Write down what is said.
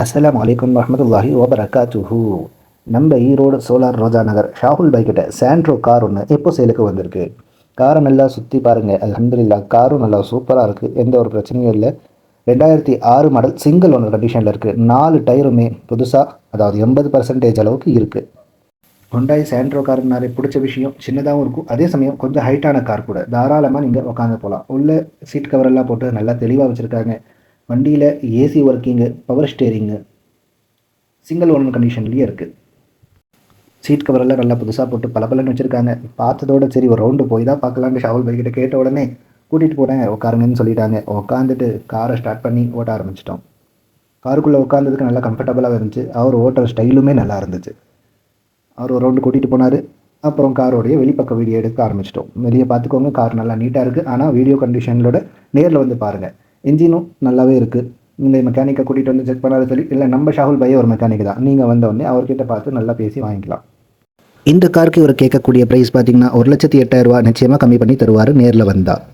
அஸ்ஸலாமு அலைக்கும் வரஹ்மத்துல்லாஹி வபரகாத்துஹு. நம்ம ஈரோடு சோலார் ரோஜா நகர் ஷாகுல் பை கிட்ட சாண்ட்ரோ கார் ஒன்று எப்போ சேலுக்கு வந்திருக்கு. காரை நல்லா சுற்றி பாருங்கள். அல்ஹம்துலில்லாஹ் காரும் நல்லா சூப்பராக இருக்குது, எந்த ஒரு பிரச்சனையும் இல்லை. 2006 மாடல் சிங்கிள் ஒன்று கண்டிஷனில் இருக்குது. 4 டயருமே புதுசாக, அதாவது 80% அளவுக்கு இருக்குது. ஹுண்டாய் சாண்ட்ரோ கார் நிறைய பிடிச்ச விஷயம், சின்னதாகவும் இருக்கும், அதே சமயம் கொஞ்சம் ஹைட்டான கார் கூட. தாராளமாக நீங்கள் உட்காந்து போகலாம். உள்ள சீட் கவரெல்லாம் போட்டு நல்லா தெளிவாக வச்சுருக்காங்க. வண்டியில் AC working, power steering, single owner கண்டிஷன்லேயே இருக்குது. சீட் கவரெல்லாம் நல்லா புதுசாக போட்டு பளபளன்னு வச்சுருக்காங்க. பார்த்ததோட சரி ஒரு ரவுண்டு போய் தான் பார்க்கலான்னு ஷாகுல் பைக்கிட்ட கேட்ட உடனே கூட்டிகிட்டு போகிறேன் உட்காருங்கன்னு சொல்லிட்டாங்க. உட்காந்துட்டு காரை ஸ்டார்ட் பண்ணி ஓட்ட ஆரம்பிச்சிட்டோம். காருக்குள்ளே உட்காந்ததுக்கு நல்லா கம்ஃபர்டபுளாக இருந்துச்சு. அவர் ஓட்டுற ஸ்டைலுமே நல்லா இருந்துச்சு. அவர் ஒரு ரவுண்டு கூட்டிகிட்டு போனார். அப்புறம் காரோடைய வெளிப்பக்க வீடியோ எடுக்க ஆரம்பிச்சிட்டோம். வெளியே பார்த்துக்கோங்க, கார் நல்லா நீட்டாக இருக்குது. ஆனால் வீடியோ கண்டிஷனோட நேரில் வந்து பாருங்கள். இன்ஜினும் நல்லாவே இருக்குது. நீங்கள் மெக்கானிக்கை கூட்டிகிட்டு வந்து செக் பண்ணாலும் சரி, இல்லை நம்ம ஷாகுல் பையே ஒரு மெக்கானிக் தான், நீங்கள் வந்தோடனே அவர்கிட்ட பார்த்து நல்லா பேசி வாங்கிக்கலாம். இந்த காருக்கு இவர் கேட்கக்கூடிய ப்ரைஸ் பார்த்தீங்கன்னா 1,08,000 நிச்சயமாக கம்மி பண்ணி தருவார் நேரில் வந்தால்.